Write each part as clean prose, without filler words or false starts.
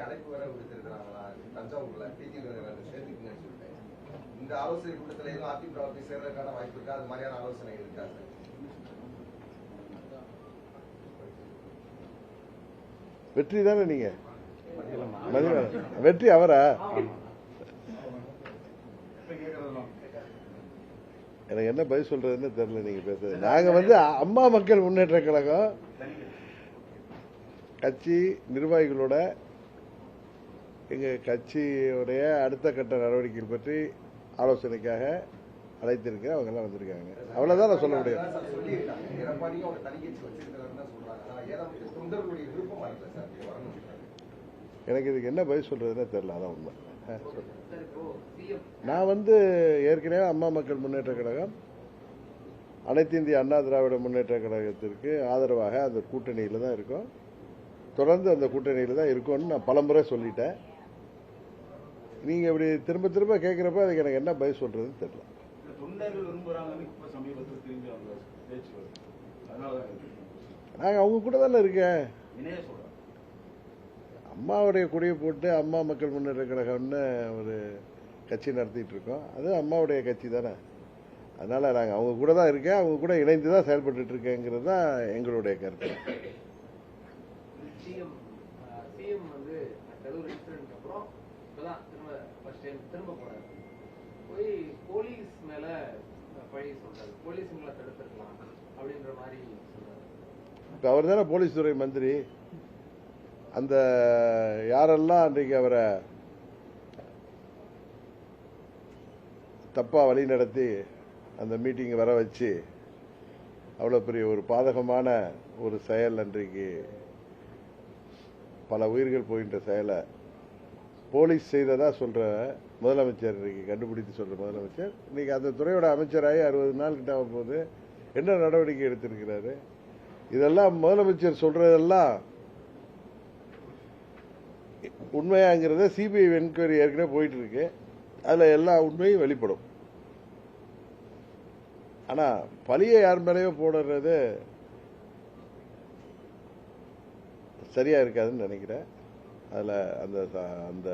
அழைப்பு வர விடுத்திருக்கிறாங்களா தஞ்சாவூர்ல சேர்த்துக்குன்னு சொல்லிட்டு இந்த ஆலோசனை கூட்டத்தில் எதுவும் அதிமுக போய் சேர்றதுக்கான வாய்ப்பு இருக்கா? அது மாதிரியான ஆலோசனை இருக்கா சார்? வெற்றி தானே நீங்க வெற்றி அவரா? எனக்கு என்ன பதில் சொல்றதுன்னு தெரியல நீங்க பேசுறது. நாங்க அம்மா மக்கள் முன்னேற்ற கழகம் கட்சி நிர்வாகிகளோட எங்க கட்சியுடைய அடுத்த கட்ட நடவடிக்கைகள் பற்றி ஆலோசனைக்காக அழைத்திருக்கேன். அவங்க எல்லாம் வந்திருக்காங்க. அவ்வளவுதான் நான் சொல்ல முடியும். எனக்கு இதுக்கு என்ன பதில் சொல்றதுன்னு தெரியல. அதான் உண்மை. நான் ஏற்கனவே அம்மா மக்கள் முன்னேற்ற கழகம் அனைத்து இந்திய அண்ணா திராவிட முன்னேற்ற கழகத்திற்கு ஆதரவாக அந்த கூட்டணியில தான் இருக்கும். தொடர்ந்து அந்த கூட்டணியில தான் இருக்கும்னு நான் பலமுறை சொல்லிட்டேன். நீங்க இப்படி திரும்ப திரும்ப கேட்கிறப்ப அதுக்கு எனக்கு என்ன பதில் சொல்றதுன்னு தெரியல. நாங்க அவங்க கூட தானே இருக்கேன். அம்மாவுடைய கொடியை போட்டு அம்மா மக்கள் முன்னேற்ற கழகம்னு ஒரு கட்சி நடத்திட்டு இருக்கோம். அது அம்மாவுடைய கட்சி தானே. அதனால நாங்க அவங்க கூட தான் இருக்கேன். அவங்க கூட இணைந்து தான் செயல்பட்டு இருக்கேங்கிறது தான் எங்களுடைய கருத்து. திரும்ப போறாரு போய் போலீஸ் மேல பழி சொல்றாரு. போலீஸ் மேல தடுத்திருக்கலாம் அப்படின்ற மாதிரி சொல்றாரு. இப்ப அவர் தானே போலீஸ் துறை மந்திரி. அந்த யாரெல்லாம் அன்றைக்கு அவரை தப்பா வழி நடத்தி அந்த மீட்டிங் வர வச்சு அவ்வளவு பெரிய ஒரு பாதகமான ஒரு செயல், அன்றைக்கு பல உயிர்கள் போகின்ற செயலை போலீஸ் செய்ததா சொல்ற முதலமைச்சர், இன்னைக்கு கண்டுபிடித்து சொல்ற முதலமைச்சர், இன்னைக்கு அந்த துறையோட அமைச்சராகி 60 நாள் கிட்ட போது என்ன நடவடிக்கை எடுத்திருக்கிறாரு? இதெல்லாம் முதலமைச்சர் சொல்றதெல்லாம் உண்மையாங்கிறத சிபிஐ என்கொயரி ஏற்கனவே போயிட்டு இருக்கு. அதுல எல்லா உண்மையும் வெளிப்படும். ஆனா பழியை யார் மேலேயோ போடுறது சரியா இருக்காதுன்னு நினைக்கிறேன். அதுல அந்த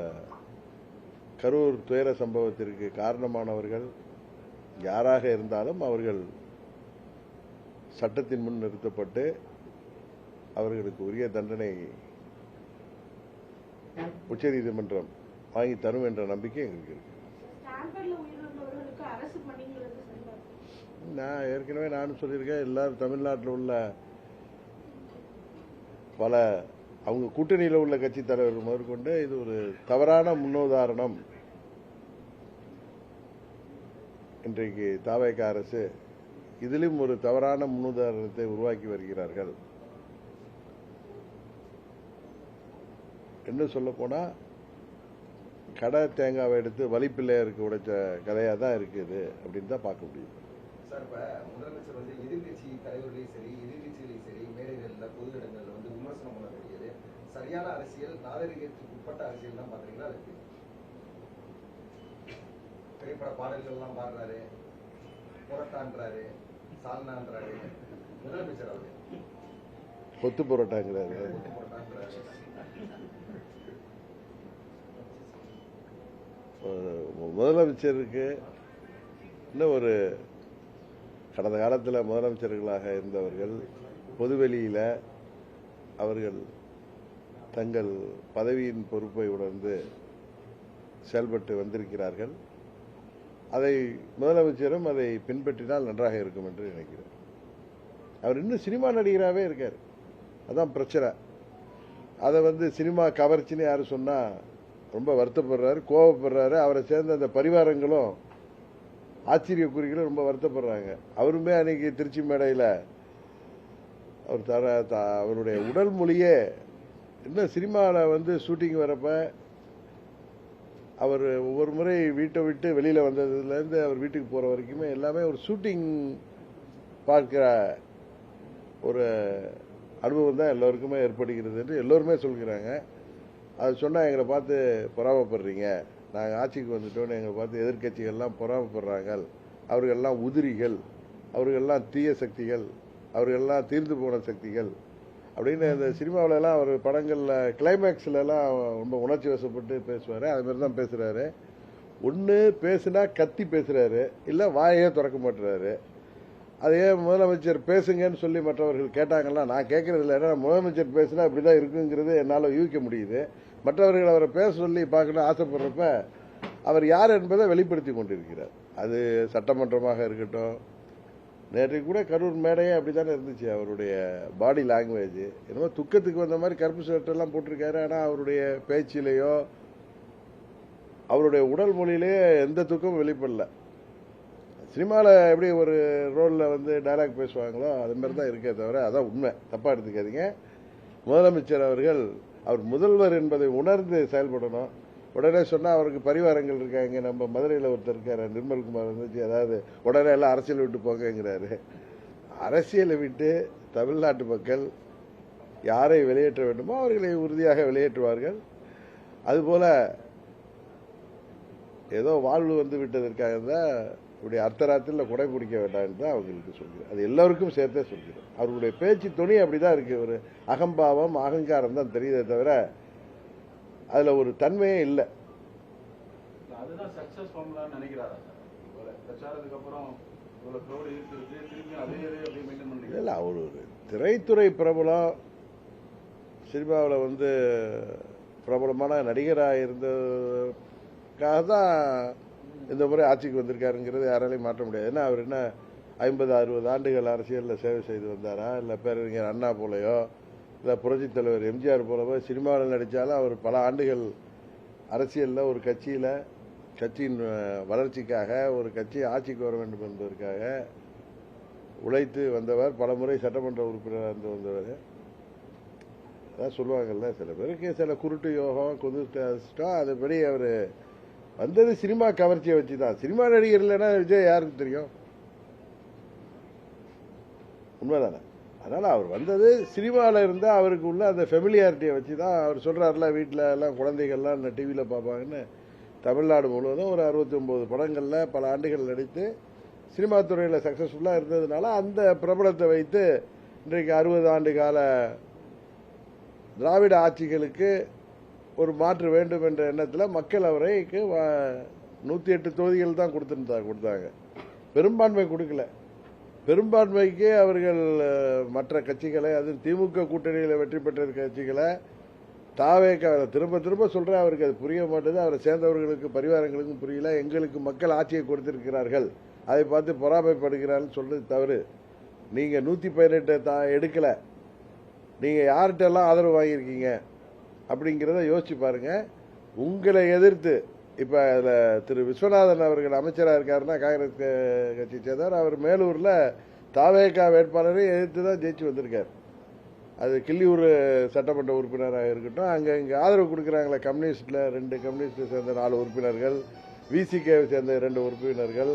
கரூர் துயர சம்பவத்திற்கு காரணமானவர்கள் யாராக இருந்தாலும் அவர்கள் சட்டத்தின் முன் நிறுத்தப்பட்டு அவர்களுக்கு உரிய தண்டனை உச்சநீதிமன்றம் வாங்கி தரும் என்ற நம்பிக்கை எங்களுக்கு இருக்கு. நான் ஏற்கனவே நானும் சொல்லியிருக்கேன். எல்லாரும் தமிழ்நாட்டில் உள்ள பல அவங்க கூட்டணியில் உள்ள கட்சி தலைவர்கள் முதற்கொண்டு இது ஒரு தவறான முன்னுதாரணம். இன்றைக்கு தாவேக அரசு இதிலும் ஒரு தவறான முன்னுதாரணத்தை உருவாக்கி வருகிறார்கள். என்ன சொல்ல போனா கடை தேங்காவை எடுத்து வலிப்பிள்ளையருக்கு உடைச்ச கதையா தான் இருக்குது அப்படின்னு தான் பார்க்க முடியும். சார், இப்ப முதலமைச்சர் எதிர்கட்சி தலைவர்களையும் சரி எதிர்கட்சிகளையும் சரி மேடைகளில் பொது இடங்களில் விமர்சனம் பண்ணக்கூடியது சரியான அரசியல், நாகரிகத்துக்கு உட்பட்ட அரசியல் தான் பாக்குறீங்களா? அதுக்கு திரைப்பட பாடல்கள் எல்லாம் பாடுறாரு, புரட்டான்றாரு, சால்னான்றாரு முதலமைச்சர். அவரு கொத்து புரட்டாங்கிறாரு. முதலமைச்சருக்கு இன்னும் ஒரு கடந்த காலத்தில் முதலமைச்சர்களாக இருந்தவர்கள் பொதுவெளியில அவர்கள் தங்கள் பதவியின் பொறுப்பை உணர்ந்து செயல்பட்டு வந்திருக்கிறார்கள். அதை முதலமைச்சரும் அதை பின்பற்றினால் நன்றாக இருக்கும் என்று நினைக்கிறேன். அவர் இன்னும் சினிமா நடிகராகவே இருக்கார். அதான் பிரச்சனை. அதை சினிமா கவர்ச்சின்னு யாரு சொன்னா ரொம்ப வருத்தப்படுறாரு, கோபப்படுறாரு. அவரை சேர்ந்த அந்த பரிவாரங்களும் ஆச்சரிய குறிகளும் ரொம்ப வருத்தப்படுறாங்க. அவருமே அன்னைக்கு திருச்சி மேடையில் அவர் அவருடைய உடல் மொழியே இன்னும் சினிமாவில் ஷூட்டிங் வரப்ப அவர் ஒவ்வொரு முறை வீட்டை விட்டு வெளியில வந்ததுலேருந்து அவர் வீட்டுக்கு போற வரைக்குமே எல்லாமே ஒரு ஷூட்டிங் பார்க்கிற ஒரு அனுபவம் தான் எல்லோருக்குமே ஏற்படுகிறது என்று எல்லோருமே சொல்கிறாங்க. அது சொன்னா எங்களை பார்த்து பொறாமப்படுறீங்க, நாங்கள் ஆட்சிக்கு வந்துட்டோன்னு எங்களை பார்த்து எதிர்கட்சிகள்லாம் பொறாமப்படுறாங்க, அவர்கள்லாம் உதிரிகள், அவர்கள்லாம் தீய சக்திகள், அவர்கள்லாம் தீர்ந்து போன சக்திகள் அப்படின்னு இந்த சினிமாவிலலாம் அவர் படங்களில் கிளைமேக்ஸ்லலாம் ரொம்ப உணர்ச்சி வசப்பட்டு பேசுவார். அது மாதிரி தான் பேசுகிறாரு. ஒன்று பேசுனா கத்தி பேசுகிறாரு, இல்லை வாயே திறக்க மாட்டுறாரு. அதே முதலமைச்சர் பேசுங்கன்னு சொல்லி மற்றவர்கள் கேட்டாங்கன்னா நான் கேட்கறது இல்லை. ஏன்னா முதலமைச்சர் பேசுனா இப்படி தான் இருக்குங்கிறது என்னால் யூகிக்க முடியுது. மற்றவர்கள் அவரை பேச சொல்லி பார்க்கணும் ஆசைப்படுறப்ப அவர் யார் என்பதை வெளிப்படுத்தி கொண்டிருக்கிறார். அது சட்டமன்றமாக இருக்கட்டும், நேற்றைக்கு கூட கரூர் மேடையே அப்படித்தானே இருந்துச்சு. அவருடைய பாடி லாங்குவேஜ் என்னமோ துக்கத்துக்கு வந்த மாதிரி கருப்பு சட்டெல்லாம் போட்டிருக்காரு. ஆனால் அவருடைய பேச்சிலேயோ அவருடைய உடல் மொழியிலேயே எந்த துக்கமும் வெளிப்படல. சினிமாவில் எப்படி ஒரு ரோலில் வந்து டைலாக் பேசுவாங்களோ அது மாதிரி தான் இருக்கே தவிர, அதான் உண்மை, தப்பாக எடுத்துக்காதீங்க. முதலமைச்சர் அவர்கள் அவர் முதல்வர் என்பதை உணர்ந்து செயல்படணும். உடனே சொன்னால் அவருக்கு பரிவாரங்கள் இருக்காங்க. நம்ம மதுரையில் ஒருத்தர் இருக்காரு, நிர்மல்குமார் வந்துச்சு, அதாவது உடனே எல்லாம் அரசியல் விட்டு போங்கிறாரு. அரசியலை விட்டு தமிழ்நாட்டு மக்கள் யாரை வெளியேற்ற வேண்டுமோ அவர்களை உறுதியாக வெளியேற்றுவார்கள். அதுபோல ஏதோ வாழ்வு வந்து விட்டதற்காக தான் இப்படி அர்த்தராத்திரில் கொடை பிடிக்க வேண்டாம்னு தான் அவங்களுக்கு சொல்கிறேன். அது எல்லோருக்கும் சேர்த்தே சொல்கிறேன். அவருடைய பேச்சு துணி அப்படிதான் இருக்கு. ஒரு அகம்பாவம் அகங்காரம் தான் தெரியுதே தவிர அதுல ஒரு தன்மையே இல்லை. அதுதான் சக்சஸ் ஃபார்முலான்னு நினைக்கிறாரா சார்? பிரச்சாரத்துக்கு அப்புறம் இல்லை, அவர் ஒரு திரைத்துறை பிரபலம், சினிமாவில் வந்து பிரபலமான நடிகராக இருந்ததுக்காக தான் இந்த முறை ஆட்சிக்கு வந்திருக்காருங்கிறது யாராலையும் மாற்ற முடியாது. ஏன்னா அவர் என்ன 50-60 ஆண்டுகள் அரசியலில் சேவை செய்து வந்தாரா, இல்லை பேரறிஞர் அண்ணா போலையோ, இல்லை புரட்சித் தலைவர் எம்ஜிஆர் போலவோ சினிமாவில் நடித்தாலும் அவர் பல ஆண்டுகள் அரசியலில் ஒரு கட்சியின் வளர்ச்சிக்காக, ஒரு கட்சி ஆட்சிக்கு வர வேண்டும் என்பதற்காக உழைத்து வந்தவர். பல முறை சட்டமன்ற உறுப்பினராக இருந்து வந்தவர். அதான் சொல்லுவாங்கல்ல, சில பேருக்கு சில குருட்டு யோகம் குதிர்ஷ்டம், அதுபடி அவர் வந்தது சினிமா கவர்ச்சியை வச்சு தான். சினிமா நடிகர் இல்லைன்னா விஜய் யாருக்கு தெரியும்? உண்மைதானே? அதனால் அவர் வந்தது சினிமாவில் இருந்தால் அவருக்கு உள்ள அந்த ஃபெமிலியாரிட்டியை வச்சு தான். அவர் சொல்கிறாருல, வீட்டில் எல்லாம் குழந்தைகள்லாம் டிவியில் பார்ப்பாங்கன்னு. தமிழ்நாடு முழுவதும் ஒரு 69 படங்களில் பல ஆண்டுகள் நடித்து சினிமா துறையில் சக்ஸஸ்ஃபுல்லாக இருந்ததுனால அந்த பிரபலத்தை வைத்து இன்றைக்கு 60 ஆண்டு கால திராவிட ஆட்சிகளுக்கு ஒரு மாற்று வேண்டும் என்ற எண்ணத்தில் மக்கள் அவரைக்கு 108 தொகுதிகள் தான் கொடுத்தாங்க. பெரும்பான்மை கொடுக்கல. பெரும்பான்மைக்கு அவர்கள் மற்ற கட்சிகளை, அதுவும் திமுக கூட்டணியில் வெற்றி பெற்ற கட்சிகளை திரும்ப திரும்ப சொல்றேன், அவருக்கு அது புரிய மாட்டேது. அவரை சேர்ந்தவர்களுக்கு பரிவாரங்களுக்கும் புரியல. எங்களுக்கு மக்கள் ஆட்சியை கொடுத்திருக்கிறார்கள், அதை பார்த்து பொறாமைப்படுகிறார்கள் சொல்றது தவறு. நீங்க 118 எடுக்கல, நீங்க யார்கிட்டெல்லாம் ஆதரவு வாங்கியிருக்கீங்க அப்படிங்கிறத யோசிச்சு பாருங்க. உங்களை எதிர்த்து இப்ப அதுல திரு விஸ்வநாதன் அவர்கள் அமைச்சராக இருக்காருன்னா காங்கிரஸ் கட்சி சேர்ந்தவர். அவர் மேலூர்ல தாவேகா வேட்பாளரை எதிர்த்து தான் ஜெயிச்சு வந்திருக்காரு. அது கிள்ளியூர் சட்டமன்ற உறுப்பினராக இருக்கட்டும், இங்க ஆதரவு கொடுக்குறாங்களே கம்யூனிஸ்ட்ல 2 கம்யூனிஸ்ட் சேர்ந்த 4 உறுப்பினர்கள், விசிகே சேர்ந்த 2 உறுப்பினர்கள்,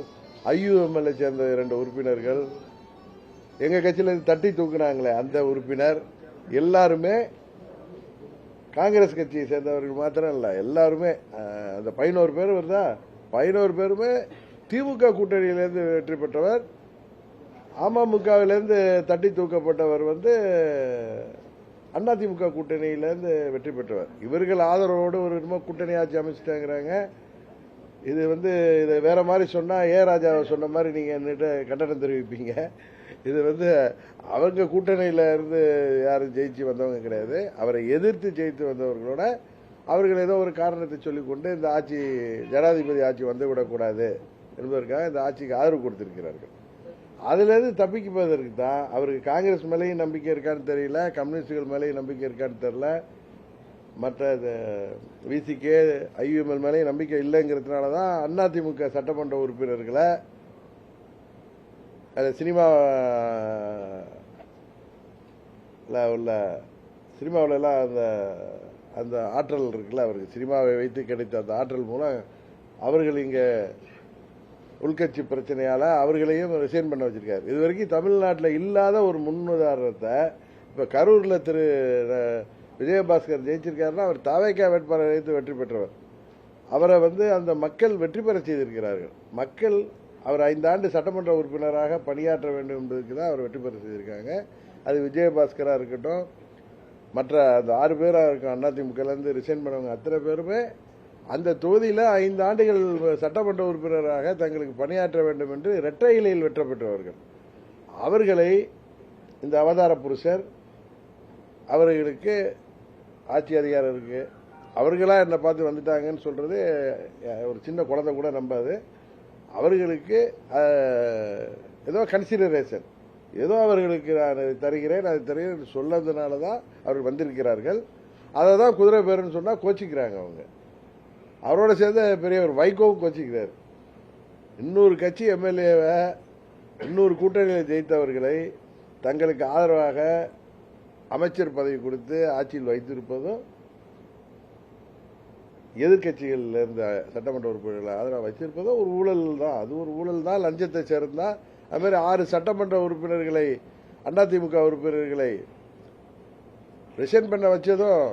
ஐயுஎம்எல்ஏ சேர்ந்த 2 உறுப்பினர்கள், எங்க கட்சியில தட்டி தூக்குனாங்களே அந்த உறுப்பினர், எல்லாருமே காங்கிரஸ் கட்சியை சேர்ந்தவர்கள் மாத்திரம் இல்ல, எல்லாருமே அந்த 11 பேர் வருதா, 11 பேருமே திமுக கூட்டணியிலிருந்து வெற்றி பெற்றவர். அமமுகவிலிருந்து தட்டி தூக்கப்பட்டவர் வந்து அதிமுக கூட்டணியிலிருந்து வெற்றி பெற்றவர். இவர்கள் ஆதரவோடு ஒரு கூட்டணி ஆட்சி அமைச்சிட்டாங்கிறாங்க. இது வந்து இதை வேற மாதிரி சொன்னா ராஜா சொன்ன மாதிரி நீங்க என்னிட்ட கண்டனம் தெரிவிப்பீங்க. இது வந்து அவங்க கூட்டணியில இருந்து யாரும் ஜெயிச்சு வந்தவங்க கிடையாது. அவரை எதிர்த்து ஜெயித்து வந்தவர்களோட அவர்கள் ஏதோ ஒரு காரணத்தை சொல்லிக்கொண்டு இந்த ஆட்சி ஜனாதிபதி ஆட்சி வந்துவிடக்கூடாது என்பதற்காக இந்த ஆட்சிக்கு ஆதரவு கொடுத்திருக்கிறார்கள். அதுல இருந்து தப்பிக்குவதற்கு தான் அவருக்கு காங்கிரஸ் மேலேயும் நம்பிக்கை இருக்கான்னு தெரியல, கம்யூனிஸ்டுகள் மேலேயும் நம்பிக்கை இருக்கான்னு தெரியல, மற்ற விசிகே ஐயுஎம்எல் மேலேயும் நம்பிக்கை இல்லைங்கிறதுனால தான் அதிமுக சட்டமன்ற உறுப்பினர்களை சினிமாவில எல்லாம் அந்த ஆற்றல் இருக்குல்ல, அவருக்கு சினிமாவை வைத்து கிடைத்த அந்த ஆற்றல் மூலம் அவர்கள் இங்க உள்கட்சி பிரச்சனையால அவர்களையும் ரிசைன் பண்ண வச்சிருக்காரு. இது வரைக்கும் தமிழ்நாட்டில் இல்லாத ஒரு முன்னுதாரணத்தை இப்ப கரூர்ல திரு விஜயபாஸ்கர் ஜெயிச்சிருக்காருன்னா அவர் தாவேகா வேட்பாளரை வைத்து வெற்றி பெற்றவர். அவரை வந்து அந்த மக்கள் வெற்றி பெற செய்திருக்கிறார்கள். மக்கள் அவர் 5 ஆண்டு சட்டமன்ற உறுப்பினராக பணியாற்ற வேண்டும் என்பதற்கு தான் அவர் வெற்றி பெற செய்திருக்காங்க. அது விஜயபாஸ்கரா இருக்கட்டும், மற்ற அந்த 6 பேராக இருக்கும் அதிமுகலேருந்து ரிசைன் பண்ணவங்க அத்தனை பேருமே அந்த தொகுதியில் 5 ஆண்டுகள் சட்டமன்ற உறுப்பினராக தங்களுக்கு பணியாற்ற வேண்டும் என்று இரட்டை இலையில் வெற்றி பெற்றவர்கள். அவர்களை இந்த அவதார புருஷர் அவர்களுக்கு ஆட்சி அதிகாரம் இருக்கு, அவர்களா என்னை பார்த்து வந்துட்டாங்கன்னு சொல்றது ஒரு சின்ன குழந்தை கூட நம்பாது. அவர்களுக்கு ஏதோ கன்சிடரேஷன், ஏதோ அவர்களுக்கு நான் தருகிறேன் அது தருகிறேன் சொல்லதுனால தான் அவர்கள் வந்திருக்கிறார்கள். அதை தான் குதிரை பேருன்னு சொன்னா கோச்சிக்கிறாங்க அவங்க. அவரோட சேர்ந்த பெரியவர் வைகோவும் கோச்சிக்கிறார். இன்னொரு கட்சி எம்எல்ஏவை இன்னொரு கூட்டணியில் ஜெயித்தவர்களை தங்களுக்கு ஆதரவாக அமைச்சர் பதவி கொடுத்து ஆட்சியில் வைத்திருப்பதும் எதிர்கட்சிகள் இருந்த சட்டமன்ற உறுப்பினர்களை ஆதரவாக வைத்திருப்பதும் ஒரு ஊழல் தான். அது ஒரு ஊழல் தான். லஞ்சத்தை சேர்ந்தா அது மாதிரி 6 சட்டமன்ற உறுப்பினர்களை அதிமுக உறுப்பினர்களை ரிசைன் பண்ண வச்சதும்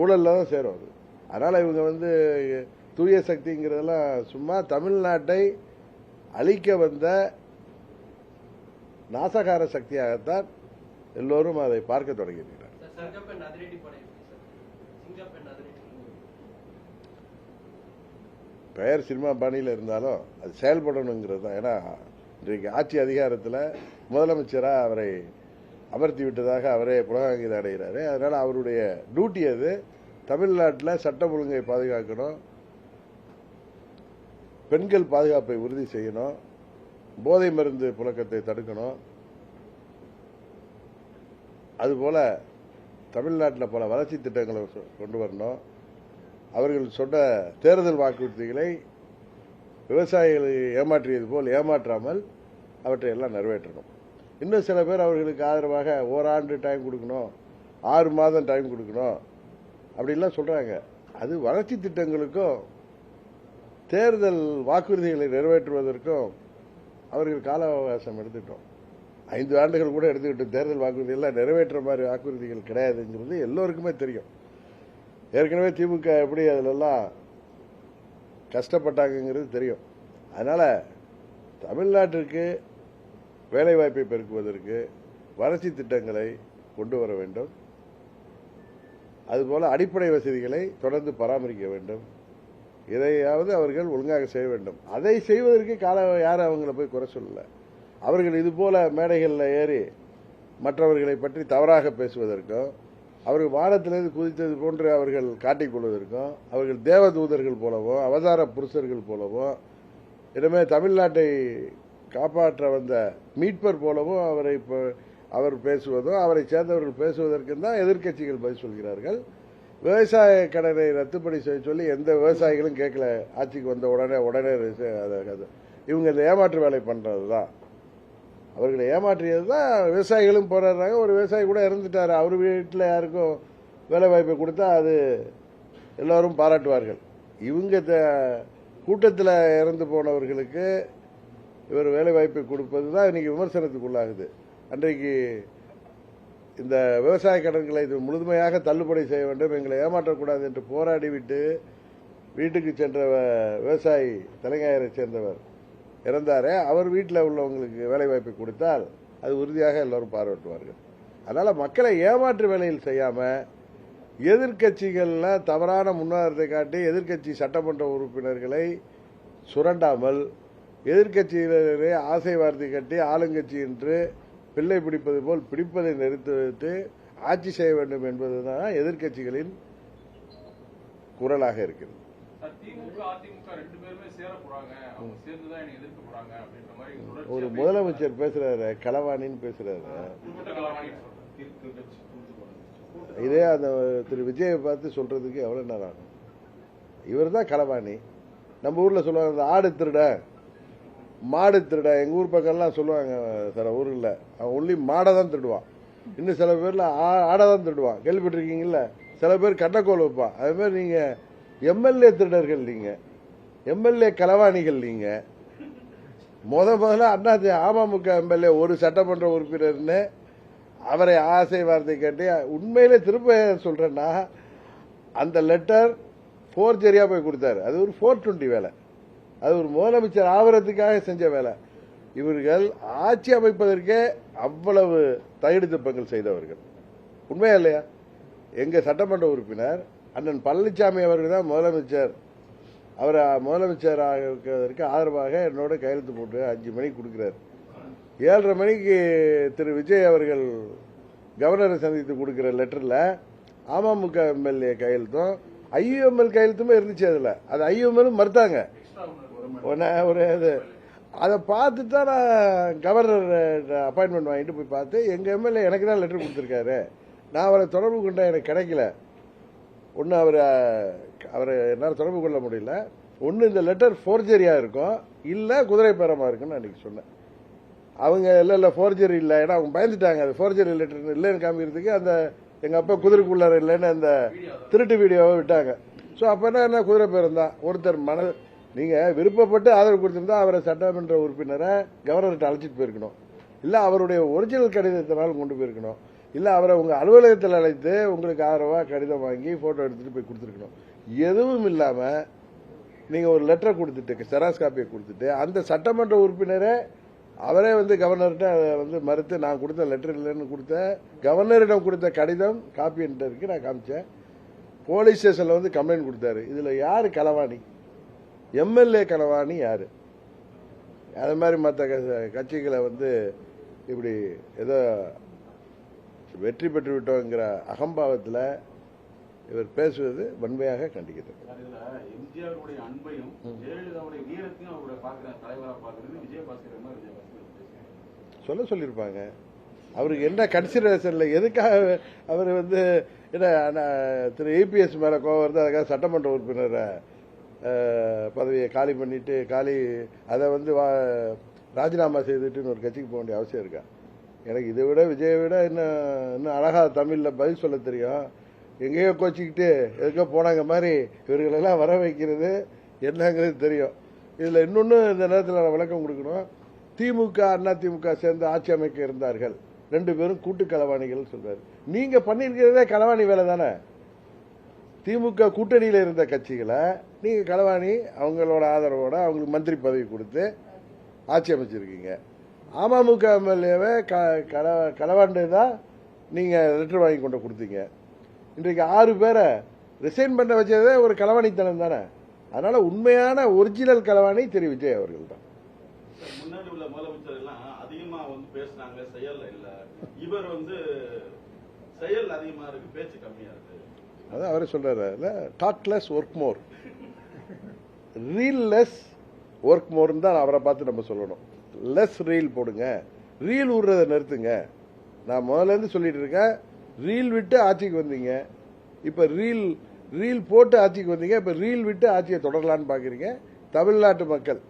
ஊழல்ல தான் சேரும். அது அதனால இவங்க தூய சக்திங்கிறதெல்லாம் சும்மா தமிழ்நாட்டை அழிக்க வந்த நாசகார சக்தியாகத்தான் எல்லோரும் அதை பார்க்க தொடங்கியிருக்கிறார். பெயர் சினிமா பாணியில் இருந்தாலும் அது செயல்படணுங்கிறது தான். ஏன்னா இன்றைக்கு ஆட்சி அதிகாரத்தில் முதலமைச்சராக அவரை அமர்த்தி விட்டதாக அவரே புலகாங்கிதம் அடைகிறாரு. அதனால அவருடைய டியூட்டி அது தமிழ்நாட்டில் சட்டம் ஒழுங்கை பாதுகாக்கணும், பெண்கள் பாதுகாப்பை உறுதி செய்யணும், போதை மருந்து புழக்கத்தை தடுக்கணும். அதுபோல தமிழ்நாட்டில் பல வளர்ச்சி திட்டங்களை கொண்டு வரணும். அவர்கள் சொன்ன தேர்தல் வாக்குறுதிகளை விவசாயிகளை ஏமாற்றியது போல் ஏமாற்றாமல் அவற்றை எல்லாம் நிறைவேற்றணும். இன்னும் சில பேர் அவர்களுக்கு ஆதரவாக ஓராண்டு டைம் கொடுக்கணும், 6 மாதம் டைம் கொடுக்கணும் அப்படின்லாம் சொல்றாங்க. அது வளர்ச்சி திட்டங்களுக்கும் தேர்தல் வாக்குறுதிகளை நிறைவேற்றுவதற்கும் அவர்கள் கால அவகாசம் எடுத்துட்டோம். 5 ஆண்டுகள் கூட எடுத்துக்கிட்டு தேர்தல் வாக்குறுதிகள் நிறைவேற்ற மாதிரி வாக்குறுதிகள் கிடையாதுங்கிறது எல்லோருக்குமே தெரியும். ஏற்கனவே திமுக எப்படி அதிலெல்லாம் கஷ்டப்பட்டாங்கிறது தெரியும். அதனால தமிழ்நாட்டிற்கு வேலைவாய்ப்பை பெருக்குவதற்கு வளர்ச்சி திட்டங்களை கொண்டு வர வேண்டும். அதுபோல அடிப்படை வசதிகளை தொடர்ந்து பராமரிக்க வேண்டும். இதையாவது அவர்கள் ஒழுங்காக செய்ய வேண்டும். அதை செய்வதற்கு யாரும் அவங்கள போய் குறை சொல்லல. அவர்கள் இதுபோல மேடைகளில் ஏறி மற்றவர்களை பற்றி தவறாக பேசுவதற்கும், அவர்கள் வானத்திலிருந்து குதித்தது போன்று அவர்கள் காட்டிக்கொள்வதற்கும், அவர்கள் தேவதூதர்கள் போலவோ அவதார புருஷர்கள் போலவோ இனிமே தமிழ்நாட்டை காப்பாற்ற வந்த மீட்பர் போலவோ அவர் பேசுவதும் அவரை சேர்ந்தவர்கள் பேசுவதற்கும் தான் எதிர்க்கட்சிகள் பதில் சொல்கிறார்கள். விவசாய கடனை ரத்துப்படி செய்ய சொல்லி எந்த விவசாயிகளும் கேட்கல. ஆட்சிக்கு வந்த உடனே இவங்க இந்த ஏமாற்று வேலை பண்றதுதான், அவர்களை ஏமாற்றியது தான். விவசாயிகளும் போராடுறாங்க. ஒரு விவசாயி கூட இறந்துட்டாரு, அவர் வீட்டில் யாருக்கும் வேலை வாய்ப்பை கொடுத்தா அது எல்லாரும் பாராட்டுவார்கள். இவங்க கூட்டத்தில் இறந்து போனவர்களுக்கு இவர் வேலை வாய்ப்பை கொடுப்பது தான் இன்னைக்கு விமர்சனத்துக்குள்ளாகுது. அன்றைக்கு இந்த விவசாய கடன்களை முழுமையாக தள்ளுபடி செய்ய வேண்டும், எங்களை ஏமாற்றக்கூடாது என்று போராடிவிட்டு வீட்டுக்கு சென்ற விவசாயி தலைஞாயிறை சேர்ந்தவர் இறந்தாரே, அவர் வீட்டில் உள்ளவங்களுக்கு வேலை வாய்ப்பை கொடுத்தால் அது உறுதியாக எல்லாரும் பாராட்டுவார்கள். அதனால மக்களை ஏமாற்று வேலையில் செய்யாம எதிர்கட்சிகள்ல தவறான முன்னாரத்தை காட்டி எதிர்கட்சி சட்டமன்ற உறுப்பினர்களை சுரண்டாமல் எதிர்கட்சியினரே ஆசை வார்த்தை கட்டி ஆளுங்கட்சி என்று பிள்ளை பிடிப்பது போல் பிடிப்பதை நிறுத்தி வைத்து ஆட்சி செய்ய வேண்டும் என்பதுதான் எதிர்கட்சிகளின் குரலாக இருக்கிறது. ஒரு முதலமைச்சர் பேசுறாரு, களவாணின்னு பேசுறாரு. இதே அந்த திரு விஜயை பார்த்து சொல்றதுக்கு எவ்வளவு நேரம் ஆகும்? இவர் தான் களவாணி. நம்ம ஊர்ல சொல்லுவாங்க ஆடு திருட மாடு திருட. எங்க ஊர் பக்கம்லாம் சொல்லுவாங்க சில ஊர்ல, அவன் ஒன்லி மாடை தான் திருடுவான், இன்னும் சில பேர்ல ஆடை தான் திருடுவான். கேள்விப்பட்டிருக்கீங்கல்ல? சில பேர் கட்டக்கோல் வைப்பான். அதே மாதிரி நீங்க எம்எல்ஏ திருடர்கள், நீங்க எம்எல்ஏ களவாணிகள். நீங்க முதல்ல அமமுக எம்எல்ஏ ஒரு சட்டமன்ற உறுப்பினர்னு அவரை ஆசை வார்த்தை கேட்டு உண்மையிலே திரும்ப சொல்றேன்னா அந்த லெட்டர் போர்ஜரியா போய் கொடுத்தாரு. அது ஒரு 420 வேலை. அது ஒரு முதலமைச்சர் ஆவறதுக்காக செஞ்ச வேலை. இவர்கள் ஆட்சி அமைப்பதற்கே அவ்வளவு தகுதி திருப்பங்கள் செய்தவர்கள். உண்மையா இல்லையா? எங்கள் சட்டமன்ற உறுப்பினர் அண்ணன் பழனிசாமி அவர்கள் தான் முதலமைச்சர், அவர் முதலமைச்சர் ஆகிறதுக்கு ஆதரவாக என்னோட கையெழுத்து போட்டு 5 மணிக்கு கொடுக்குறாரு. 7:30 மணிக்கு திரு விஜய் அவர்கள் கவர்னரை சந்தித்து கொடுக்குற லெட்டரில் அமமுக எம்எல்ஏ கையெழுத்தும் ஐயுஎம்எல் கையெழுத்துமே இருந்துச்சு. அதில் அது ஐயுஎம்எலும் மறுத்தாங்க. ஒரு இது அதை பார்த்துட்டு தான் நான் கவர்னர் அப்பாயின்மெண்ட் வாங்கிட்டு போய் பார்த்து எங்கள் எம்எல்ஏ எனக்கு தான் லெட்டர் கொடுத்துருக்காரு, நான் அவரை தொடர்பு கொண்டேன், எனக்கு கிடைக்கல. ஒன்று அவரை என்னால் தொடர்பு கொள்ள முடியல. ஒன்று இந்த லெட்டர் ஃபோர்ஜரியாக இருக்கும், இல்லை குதிரை பேரமாக இருக்குன்னு அன்றைக்கி சொன்னேன். அவங்க இல்லை ஃபோர்ஜரி இல்லை, ஏன்னா அவங்க பயந்துட்டாங்க. அது ஃபோர்ஜரி லெட்டர் இல்லைன்னு காமிக்கிறதுக்கு அந்த எங்கள் அப்பா குதிரைக்குள்ளார இல்லைன்னு அந்த திருட்டு வீடியோவை விட்டாங்க. ஸோ அப்போ என்ன குதிரை பேரம் தான். ஒருத்தர் நீங்கள் விருப்பப்பட்டு ஆதரவு கொடுத்துருந்தா அவரை சட்டமன்ற உறுப்பினரை கவர்னர்கிட்ட அழைச்சிட்டு போயிருக்கணும், இல்லை அவருடைய ஒரிஜினல் கடிதத்தினாலும் கொண்டு போயிருக்கணும், இல்லை அவரை உங்கள் அலுவலகத்தில் அழைத்து உங்களுக்கு ஆதரவாக கடிதம் வாங்கி ஃபோட்டோ எடுத்துகிட்டு போய் கொடுத்துருக்கணும். எதுவும் இல்லாமல் நீங்கள் ஒரு லெட்டரை கொடுத்துட்டு செராஸ் காப்பியை கொடுத்துட்டு அந்த சட்டமன்ற உறுப்பினரை அவரே கவர்னர்கிட்ட அதை மறுத்து நான் கொடுத்த லெட்டர் இல்லைன்னு கொடுத்த கவர்னரிடம் கொடுத்த கடிதம் காப்பி என்கிட்ட இருக்கு, நான் காமிச்சேன். போலீஸ் ஸ்டேஷனில் கம்ப்ளைண்ட் கொடுத்தாரு. இதில் யார் களவாணி? எம்எல்ஏ களவாணி யாரு? அது மாதிரி மற்ற கட்சிகளை இப்படி ஏதோ வெற்றி பெற்று விட்டோங்கிற அகம்பாவத்தில் இவர் பேசுவது வன்மையாக கண்டிக்கிறது. எம்ஜிஆருடைய அன்பையும் ஜெயலலிதாவுடைய வீரத்தையும் அவருடைய தலைவராக பார்க்கறது விஜயபாஸ்கர் சொல்லியிருப்பாங்க. அவருக்கு என்ன கன்சிடரேஷன்ல எதுக்காக அவர் என்ன திரு ஏபிஎஸ் மேல கோவம் வருது, அதுக்காக சட்டமன்ற உறுப்பினர் பதவியை காலி பண்ணிட்டு அதை ராஜினாமா செய்துட்டு ஒரு கட்சிக்கு போக வேண்டிய அவசியம் இருக்கா? எனக்கு இதை விட விஜயை விட இன்னும் அழகா தமிழ்ல பதில் சொல்ல தெரியும். எங்கேயோ கோச்சிக்கிட்டு எதுக்கோ போனாங்க மாதிரி இவர்களெல்லாம் வர வைக்கிறது என்னங்கிறது தெரியும். இதுல இன்னொன்னு இந்த நேரத்தில் நான் விளக்கம் கொடுக்கணும். திமுக அண்ணா திமுக சேர்ந்து ஆட்சி அமைக்க இருந்தார்கள், 2 பேரும் கூட்டு களவாணிகள் சொல்றாரு. நீங்க பண்ணிருக்கிறதே களவாணி வேலை தானே. திமுக கூட்டணியில் இருந்த கட்சிகளை நீங்க களவாணி, அவங்களோட ஆதரவோட அவங்களுக்கு மந்திரி பதவி கொடுத்து ஆட்சி அமைச்சிருக்கீங்க. அமமுக எம்எல்ஏவை களவாண்டு தான் நீங்க லெட்டர் வாங்கி கொண்டு கொடுத்தீங்க. இன்றைக்கு 6 பேரை ரிசைன் பண்ண வச்சதே ஒரு களவாணித்தனம் தானே. அதனால உண்மையான ஒரிஜினல் களவாணி திரு விஜய் அவர்கள் தான். முன்னாடி உள்ள முதலமைச்சர் எல்லாம் அதிகமா பேசினாங்க, செயல் இல்ல. இவர் செயல் அதிகமா இருக்கு, பேச்சு கம்மியா இருக்கு. அதான் அவரே சொல்றாரு, talk less work more, reel less work மோர்னு தான் அவரை பார்த்து நம்ம சொல்லணும். லெஸ் ரீல் போடுங்க, ரீல் விடுறதை நிறுத்துங்க. நான் முதல்ல இருந்து சொல்லிட்டு இருக்கேன், ரீல் விட்டு ஆட்சிக்கு வந்தீங்க, இப்ப ரீல் போட்டு ஆட்சிக்கு வந்தீங்க, இப்ப ரீல் விட்டு ஆட்சியை தொடரலான்னு பாக்குறீங்க. தமிழ்நாட்டு மக்கள்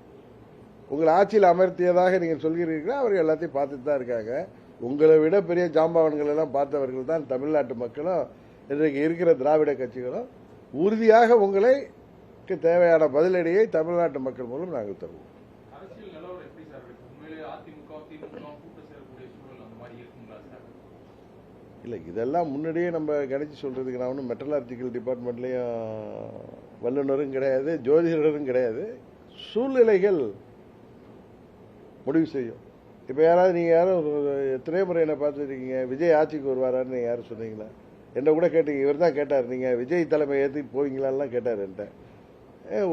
உங்களை ஆட்சியில் அமர்த்தியதாக நீங்க சொல்கிறீர்களா? அவர்கள் எல்லாத்தையும் பார்த்துட்டு தான் இருக்காங்க. உங்களை விட பெரிய ஜாம்பவான்கள் எல்லாம் பார்த்தவர்கள் தான் தமிழ்நாட்டு மக்களும் இன்றைக்கு இருக்கிற திராவிட கட்சிகளும். உறுதியாக உங்களுக்கு தேவையான பதிலடியை தமிழ்நாட்டு மக்கள் மூலம் நாங்கள் தருவோம். இல்லை, இதெல்லாம் முன்னாடியே நம்ம கணிச்சு சொல்றதுக்கு நான் ஒன்றும் மெட்டலாஜிக்கல் டிபார்ட்மெண்ட்லயும் வல்லுநரும் கிடையாது, ஜோதிடரும் கிடையாது. சூழ்நிலைகள் முடிவு செய்யும். இப்ப நீங்க யாரும் எத்தனை முறை என்ன பார்த்துருக்கீங்க, விஜய் ஆட்சிக்கு வருவாரான்னு நீங்க யாரும் சொன்னீங்களா? என்ன கூட கேட்டீங்க, இவர் தான் கேட்டார், நீங்க விஜய் தலைமை ஏற்றி போவீங்களான்லாம் கேட்டார் என்கிட்ட.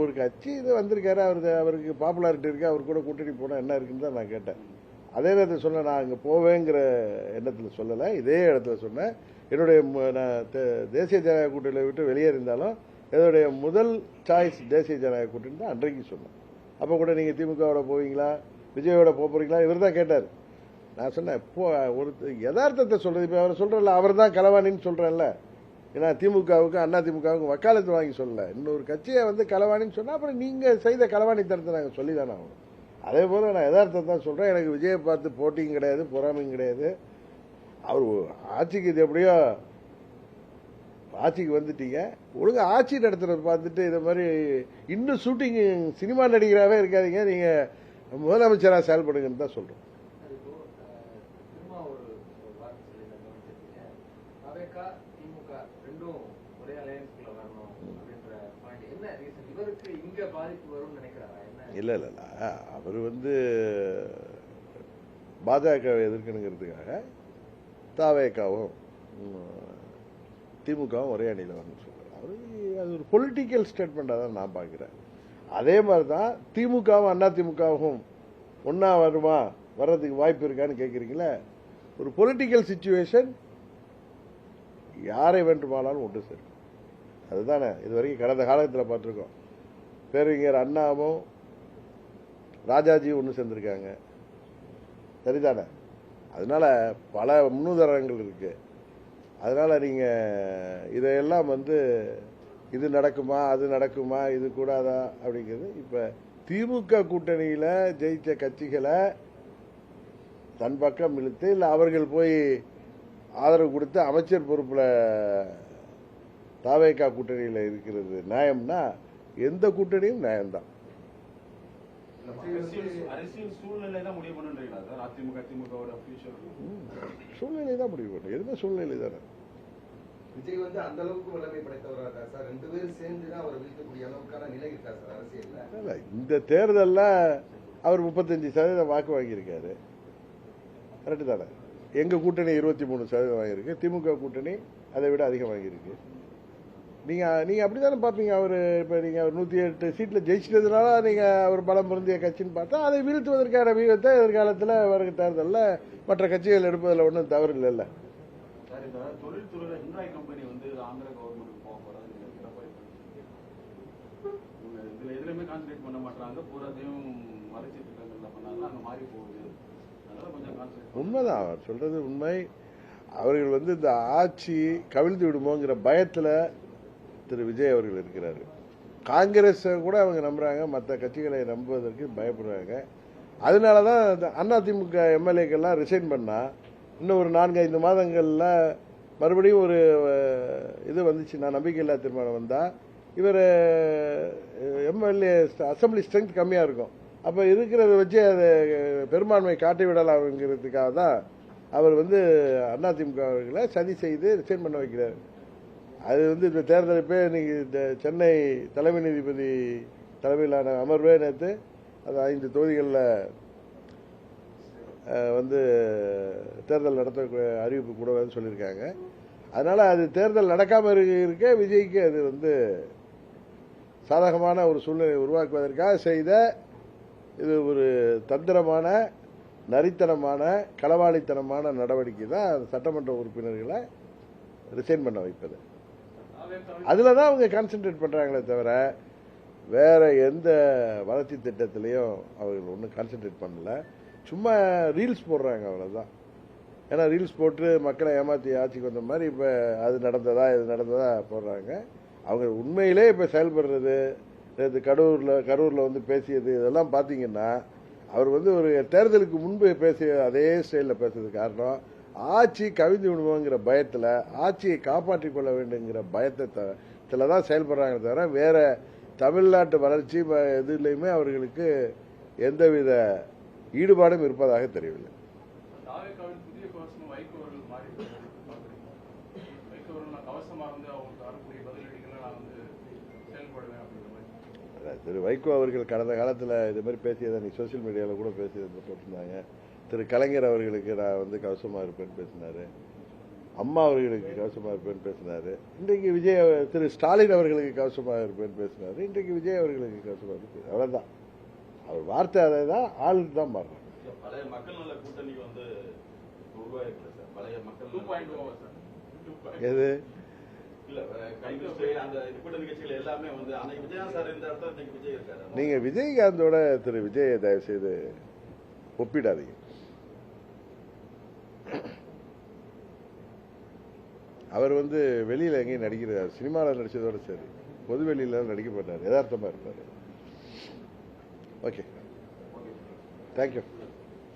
ஒரு கட்சி இது வந்திருக்காரு, அவருக்கு பாப்புலாரிட்டி இருக்கு, அவர் கூட கூட்டணி போனா என்ன இருக்குன்னு தான் நான் கேட்டேன். அதே நேரத்தில் சொன்ன, நான் அங்கே போவேங்கிற எண்ணத்தில் சொல்லலை, இதே இடத்துல சொன்னேன். என்னுடைய தேசிய ஜனநாயக கூட்டணியை விட்டு வெளியே இருந்தாலும் என்னுடைய முதல் சாய்ஸ் தேசிய ஜனநாயக கூட்டணி தான் அன்றைக்கு சொன்னேன். அப்போ கூட நீங்கள் திமுகவோட போவீங்களா, விஜயோட போறீங்களா, இவர் தான் கேட்டார். நான் சொன்னேன், இப்போ ஒரு யதார்த்தத்தை சொல்றது. இப்போ அவர் சொல்றல, அவர் தான் களவாணின்னு சொல்றேன்ல. ஏன்னா திமுகவுக்கு அண்ணா திமுகவுக்கு வக்காலத்து வாங்கி சொல்லல, இன்னொரு கட்சியை களவாணின்னு சொன்னா அப்புறம் நீங்க செய்த களவாணித்தனத்தை நாங்கள் சொல்லி தானே ஆகணும். அதே போல நான் யதார்த்தத்தை தான் சொல்றேன். எனக்கு விஜயை பார்த்து போட்டியும் கிடையாது, பொறாமையும் கிடையாது. அவர் ஆட்சிக்கு இது எப்படியோ ஆட்சிக்கு வந்துட்டீங்க, ஒழுங்கா ஆட்சி நடத்துறது பார்த்துட்டு இதை மாதிரி இன்னும் ஷூட்டிங் சினிமா நடிகராகவே இருக்காதீங்க, நீங்க முதலமைச்சராக செயல்படுங்கன்னு தான் சொல்றோம். இல்ல இல்ல இல்ல, அவர் பாஜகவை எதிர்க்கணுங்கிறதுக்காக தாவேக்காவும் திமுகவும் ஒரே அணியில் வரணும்னு சொல்றாரு. அது ஒரு பொலிட்டிக்கல் ஸ்டேட்மெண்ட்டாக தான் நான் பார்க்குறேன். அதே மாதிரி தான் திமுகவும் அண்ணா திமுகவும் ஒன்னா வருமா, வர்றதுக்கு வாய்ப்பு இருக்கான்னு கேட்குறீங்களே. ஒரு பொலிட்டிக்கல் சிச்சுவேஷன் யாரை வேண்டுமானாலும் ஒன்று சேரும். அதுதானே இது வரைக்கும் கடந்த காலத்தில் பார்த்துருக்கோம். பேரறிஞர் அண்ணாவும் ராஜாஜியும் ஒன்று சேர்ந்திருக்காங்க, சரிதானே? அதனால பல முன்னுதாரணங்கள் இருக்கு. அதனால நீங்க இதையெல்லாம் இது நடக்குமா அது நடக்குமா இது கூடாதா அப்படிங்கிறது. இப்ப திமுக கூட்டணியில ஜெயிச்ச கட்சிகளை தன் பக்கம் இழுத்து இல்ல அவர்கள் போய் ஆதரவு கொடுத்து அமைச்சர் பொறுப்புல தாவேகா கூட்டணியில இருக்கிறது நியாயம்னா எந்த கூட்டணியும் நியாயம்தான். அரசியல் சூழ்நிலை தான் முடிவு பண்ணுன்றீங்களா சார்? அதிமுக திமுகவோட ஃபியூச்சர் சூழ்நிலை தான் முடிவு பண்ணும். எதுவுமே சூழ்நிலை தானே. விஜய் அந்த அளவுக்கு வல்லமை படைத்தவரா இருக்கா சார்? 2 பேரும் சேர்ந்து தான் அவரை வீழ்த்தக்கூடிய அளவுக்கான நிலை இருக்கா சார் அரசியல்ல? இந்த தேர்தலில் அவர் 35% வாக்கு வாங்கியிருக்காரு, கரெக்டு தானே? எங்க கூட்டணி 23% வாங்கியிருக்கு, திமுக கூட்டணி அதை விட அதிகம் வாங்கியிருக்கு. நீங்க அப்படித்தானே பார்ப்பீங்க. அவர் இப்ப நீங்க 108 சீட்ல ஜெயிச்சதுனால நீங்க அவர் பலம் பொருந்திய கட்சின்னு பார்த்தா அதை வீழ்த்துவதற்கான வியூகத்தை எதிர்காலத்தில் வருகிற தேர்தலில் மற்ற கட்சிகள் எடுப்பதில் ஒன்றும் தவறு இல்லைல்ல. சார், இந்த தொழில்துறையில ஹிண்டாய் கம்பெனி ஆந்திர கவர்மெண்ட் போக போறாங்க. இதுல எதுலையுமே கான்சன்ட்ரேட் பண்ண மாட்டாங்க, பூராத்தையும் வளர்ச்சி திட்டங்கள்ல பண்ணாங்க, அங்க மாறி போகுது. அதனால கொஞ்சம் கான்சன்ட்ரேட். உண்மைதான் அவர் சொல்றது உண்மை. அவர்கள் இந்த ஆட்சி கவிழ்ந்து விடுமோங்கிற பயத்துல திரு விஜய் அவர்கள் இருக்கிறாரு. காங்கிரஸ் கூட அவங்க நம்புறாங்க, மற்ற கட்சிகளை நம்புவதற்கு பயப்படுறாங்க. அதனாலதான் அதிமுக எம்எல்ஏக்கெல்லாம் ரிசைன் பண்ணா இன்னும் ஒரு 4-5 மாதங்கள்ல மறுபடியும் ஒரு இது வந்துச்சுன்னா, நம்பிக்கையில்லா தீர்மானம் வந்தா இவர் எம்எல்ஏ அசம்பிளி ஸ்ட்ரென்த் கம்மியா இருக்கும். அப்ப இருக்கிறத வச்சு அதை பெரும்பான்மை காட்டி விடலாம்ங்கிறதுக்காக தான் அவர் அதிமுக அவர்களை சதி செய்து ரிசைன் பண்ண வைக்கிறார். அது இந்த தேர்தலுப்பே இன்னைக்கு சென்னை தலைமை நீதிபதி தலைமையிலான அமர்வே நேற்று அது 5 தொகுதிகளில் தேர்தல் நடத்த அறிவிப்பு கூடன்னு சொல்லியிருக்காங்க. அதனால அது தேர்தல் நடக்காம இருக்க விஜய்க்கு அது சாதகமான ஒரு சூழ்நிலை உருவாக்குவதற்காக செய்த இது ஒரு தந்திரமான நரித்தனமான களவாளித்தனமான நடவடிக்கை தான் சட்டமன்ற உறுப்பினர்களை ரிசைன் பண்ண வைப்பது. அதுலதான் அவங்க கான்சென்ட்ரேட் பண்றாங்களே தவிர வேற எந்த வளர்ச்சி திட்டத்திலையும் அவர்கள் ஒன்றும் கான்சென்ட்ரேட் பண்ணல. சும்மா ரீல்ஸ் போடுறாங்க, அவ்வளவுதான். ஏன்னா ரீல்ஸ் போட்டு மக்களை ஏமாத்தி ஆட்சிக்கு வந்த மாதிரி இப்ப அது நடந்ததா இது நடந்ததா போடுறாங்க. அவங்க உண்மையிலே இப்ப செயல்படுறது, கரூர்ல பேசியது இதெல்லாம் பாத்தீங்கன்னா அவர் ஒரு தேர்தலுக்கு முன்பு பேசிய அதே ஸ்டைல பேசுறதுக்கு காரணம் ஆட்சி கவிழ்ந்து விடுவோங்கிற பயத்துல, ஆட்சியை காப்பாற்றிக் கொள்ள வேண்டுங்கிற பயத்துல தான் செயல்படுறாங்க தவிர வேற தமிழ்நாட்டு வளர்ச்சி எதுலையுமே அவர்களுக்கு எந்தவித ஈடுபாடும் இருப்பதாக தெரியவில்லை. திரு வைகோ அவர்கள் கடந்த காலத்தில் இது மாதிரி பேசியதை நீ சோசியல் மீடியாவில் கூட பேசியதை போட்டிருந்தாங்க. திரு கலைஞர் அவர்களுக்கு நான் கவசமா இருப்பேன்னு பேசினாரு, அம்மா அவர்களுக்கு கவசமா இருப்பேன்னு பேசினாரு. இன்றைக்கு திரு ஸ்டாலின் அவர்களுக்கு கவசமா இருப்பேன்னு பேசினாரு, இன்றைக்கு விஜய் அவர்களுக்கு கவசமா இருப்பேன். அவ்வளவுதான். அவர் வார்த்தை அதை தான், ஆளுக்கு தான் மாறுறாங்க. பழைய மக்கள் நல கூட்டணி உருவாயிருக்கல சார். பழைய மக்கள் 2.0 எது நீங்க விஜயகாந்தோட திரு விஜய தயவு செய்து ஒப்பிடாதீங்க. அவர் வெளியில எங்கேயும் நடிக்கிறார், சினிமாவில் நடிச்சதோட சரி, பொது வெளியில நடிக்க மாட்டார், யதார்த்தமா இருப்பாரு. Okay, thank you.